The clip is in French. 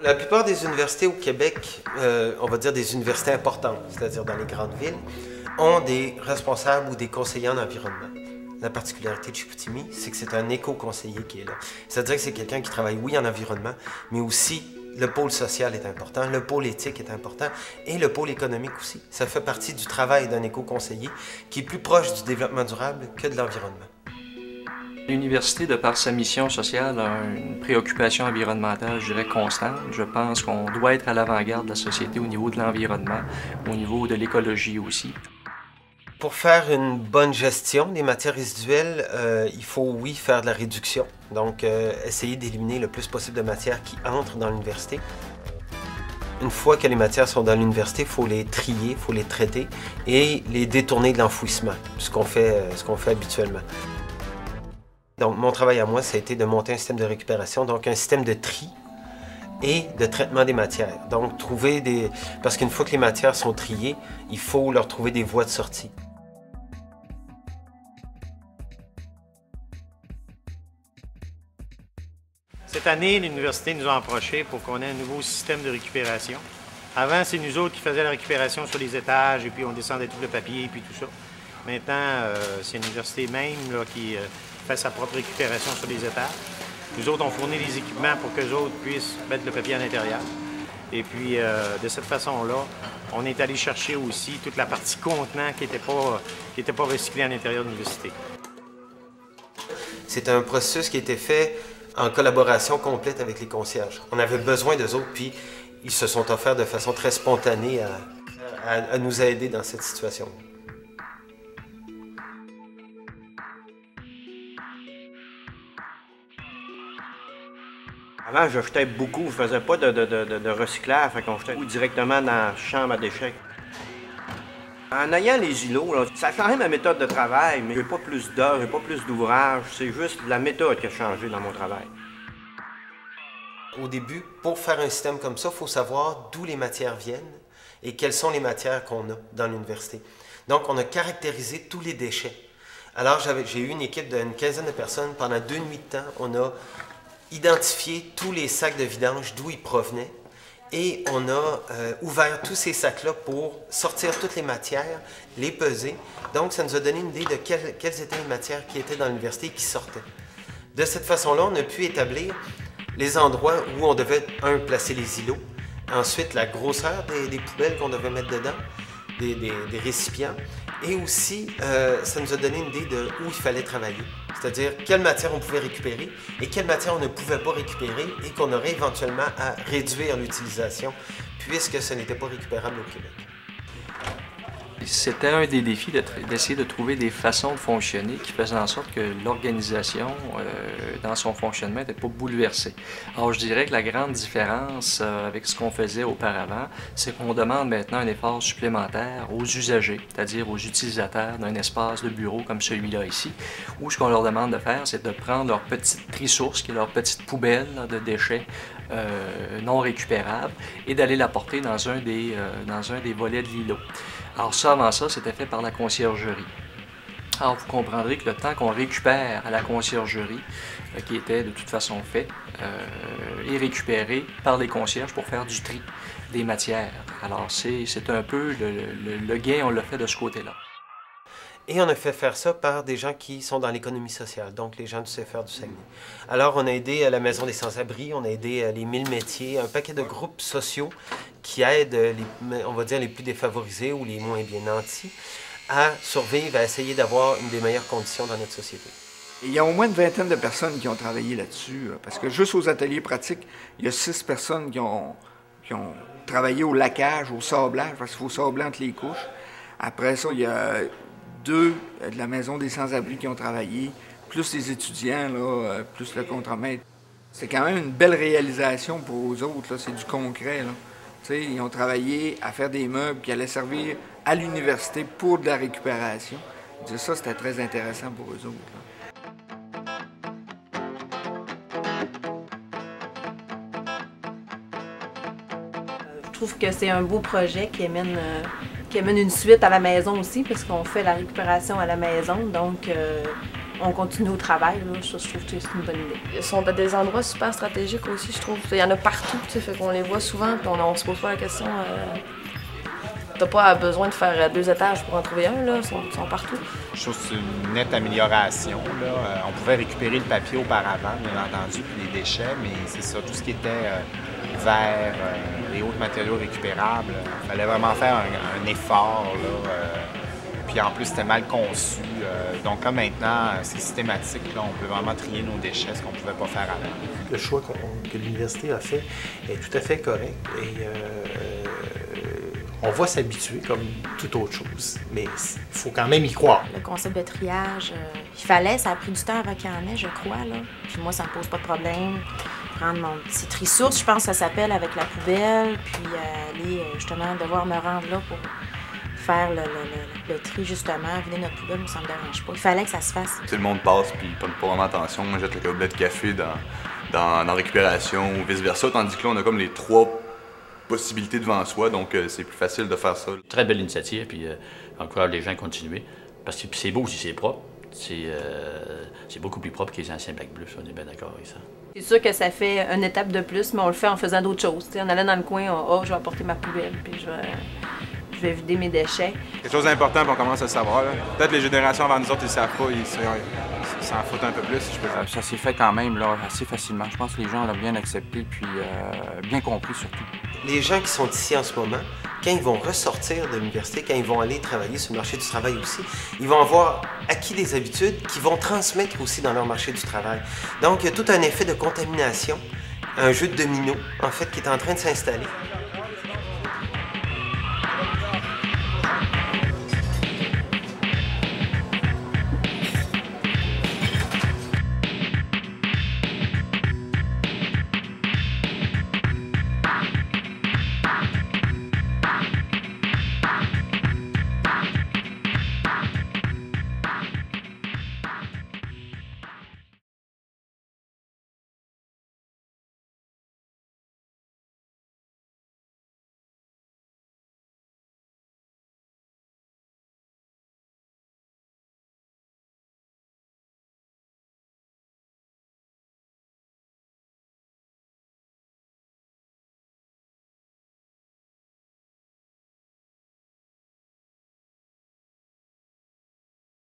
La plupart des universités au Québec, on va dire des universités importantes, c'est-à-dire dans les grandes villes, ont des responsables ou des conseillers en environnement. La particularité de Chicoutimi, c'est que c'est un éco-conseiller qui est là. C'est-à-dire que c'est quelqu'un qui travaille, oui, en environnement, mais aussi le pôle social est important, le pôle éthique est important et le pôle économique aussi. Ça fait partie du travail d'un éco-conseiller qui est plus proche du développement durable que de l'environnement. L'université, de par sa mission sociale, a une préoccupation environnementale, je dirais, constante. Je pense qu'on doit être à l'avant-garde de la société au niveau de l'environnement, au niveau de l'écologie aussi. Pour faire une bonne gestion des matières résiduelles, il faut, oui, faire de la réduction. Donc, essayer d'éliminer le plus possible de matières qui entrent dans l'université. Une fois que les matières sont dans l'université, il faut les trier, il faut les traiter et les détourner de l'enfouissement, ce qu'on fait habituellement. Donc, mon travail à moi, ça a été de monter un système de récupération, donc un système de tri et de traitement des matières. Donc, parce qu'une fois que les matières sont triées, il faut leur trouver des voies de sortie. Cette année, l'université nous a approchés pour qu'on ait un nouveau système de récupération. Avant, c'est nous autres qui faisions la récupération sur les étages et puis on descendait tout le papier et puis tout ça. Maintenant, c'est l'université même là, qui fait sa propre récupération sur les étages. Nous autres, on fournit les équipements pour qu'eux autres puissent mettre le papier à l'intérieur. Et puis, de cette façon-là, on est allé chercher aussi toute la partie contenant qui n'était pas recyclée à l'intérieur de l'université. C'est un processus qui a été fait en collaboration complète avec les concierges. On avait besoin d'eux autres, puis ils se sont offerts de façon très spontanée à nous aider dans cette situation. Avant, je jetais beaucoup, je faisais pas de recyclage, fait qu'on jetait directement dans la chambre à déchets. En ayant les îlots, là, ça a changé ma méthode de travail, mais j'ai pas plus d'heures, j'ai pas plus d'ouvrages, c'est juste la méthode qui a changé dans mon travail. Au début, pour faire un système comme ça, il faut savoir d'où les matières viennent et quelles sont les matières qu'on a dans l'université. Donc, on a caractérisé tous les déchets. Alors, j'ai eu une équipe d'une quinzaine de personnes. Pendant 2 nuits de temps, on a identifié tous les sacs de vidange, d'où ils provenaient. Et on a ouvert tous ces sacs-là pour sortir toutes les matières, les peser. Donc, ça nous a donné une idée de quelles étaient les matières qui étaient dans l'université et qui sortaient. De cette façon-là, on a pu établir les endroits où on devait, placer les îlots. Ensuite, la grosseur des poubelles qu'on devait mettre dedans, des récipients. Et aussi, ça nous a donné une idée de où il fallait travailler. C'est-à-dire quelle matière on pouvait récupérer et quelle matière on ne pouvait pas récupérer et qu'on aurait éventuellement à réduire l'utilisation puisque ce n'était pas récupérable au Québec. C'était un des défis d'essayer de trouver des façons de fonctionner qui faisaient en sorte que l'organisation, dans son fonctionnement, n'était pas bouleversée. Alors, je dirais que la grande différence avec ce qu'on faisait auparavant, c'est qu'on demande maintenant un effort supplémentaire aux usagers, c'est-à-dire aux utilisateurs d'un espace de bureau comme celui-là ici, où ce qu'on leur demande de faire, c'est de prendre leur petite tri-source, qui est leur petite poubelle de déchets non récupérables, et d'aller la porter dans un des volets de l'îlot. Alors ça, avant ça, c'était fait par la conciergerie. Alors vous comprendrez que le temps qu'on récupère à la conciergerie, qui était de toute façon fait, est récupéré par les concierges pour faire du tri des matières. Alors c'est un peu le gain, on l'a fait de ce côté-là. Et on a fait faire ça par des gens qui sont dans l'économie sociale, donc les gens du CFR du Saguenay. Alors, on a aidé la Maison des Sans-Abri, on a aidé les 1000 métiers, un paquet de groupes sociaux qui aident, on va dire, les plus défavorisés ou les moins bien nantis à survivre, à essayer d'avoir une des meilleures conditions dans notre société. Il y a au moins une vingtaine de personnes qui ont travaillé là-dessus, parce que juste aux ateliers pratiques, il y a 6 personnes qui ont travaillé au laquage, au sablage, parce qu'il faut sabler entre les couches. Après ça, il y a 2 de la Maison des Sans-Abri qui ont travaillé, plus les étudiants, là, plus le contremaître. C'est quand même une belle réalisation pour eux autres, c'est du concret. Là. Ils ont travaillé à faire des meubles qui allaient servir à l'université pour de la récupération. Ça, c'était très intéressant pour eux autres. Là. Je trouve que c'est un beau projet qui amène une suite à la maison aussi, parce qu'on fait la récupération à la maison. Donc, on continue au travail. Là. Ça, je trouve que c'est une bonne idée. Ils sont à des endroits super stratégiques aussi, je trouve. Il y en a partout, tu sais, fait qu'on les voit souvent, puis on se pose pas la question. T'as pas besoin de faire 2 étages pour en trouver un, là. Ils sont partout. Je trouve que c'est une nette amélioration, là. On pouvait récupérer le papier auparavant, bien entendu, puis les déchets, mais c'est ça, tout ce qui était verre et autres matériaux récupérables, il fallait vraiment faire un effort, là. Puis en plus, c'était mal conçu. Donc là, maintenant, c'est systématique. Là, on peut vraiment trier nos déchets, ce qu'on ne pouvait pas faire avant. Le choix que l'université a fait est tout à fait correct. Et on va s'habituer comme toute autre chose. Mais il faut quand même y croire. Le concept de triage, ça a pris du temps avant qu'il y en ait, je crois. Là. Puis moi, ça me pose pas de problème. Prendre mon petit tri-source, je pense que ça s'appelle, avec la poubelle. Puis aller, justement, devoir me rendre là pour faire le tri, justement, vider notre poubelle, ça me dérange pas. Il fallait que ça se fasse. Tout le monde passe puis ils prennent pas vraiment attention. On jette le gobelet de café dans la récupération ou vice-versa, tandis que là, on a comme les 3 possibilités devant soi, donc c'est plus facile de faire ça. Très belle initiative, puis j'encourage les gens à continuer, parce que c'est beau aussi, c'est propre. C'est beaucoup plus propre que les anciens bacs bleus, on est bien d'accord avec ça. C'est sûr que ça fait une étape de plus, mais on le fait en faisant d'autres choses. T'sais, on allait dans le coin, je vais apporter ma poubelle, puis je vais vider mes déchets. Quelque chose d'important, puis on commence à le savoir. Peut-être les générations avant nous autres, ils ne savent pas, ils s'en foutent un peu plus, si je peux dire. Ça s'est fait quand même là, assez facilement. Je pense que les gens l'ont bien accepté, puis bien compris surtout. Les gens qui sont ici en ce moment, quand ils vont ressortir de l'université, quand ils vont aller travailler sur le marché du travail aussi, ils vont avoir acquis des habitudes qu'ils vont transmettre aussi dans leur marché du travail. Donc, il y a tout un effet de contamination, un jeu de domino, en fait, qui est en train de s'installer.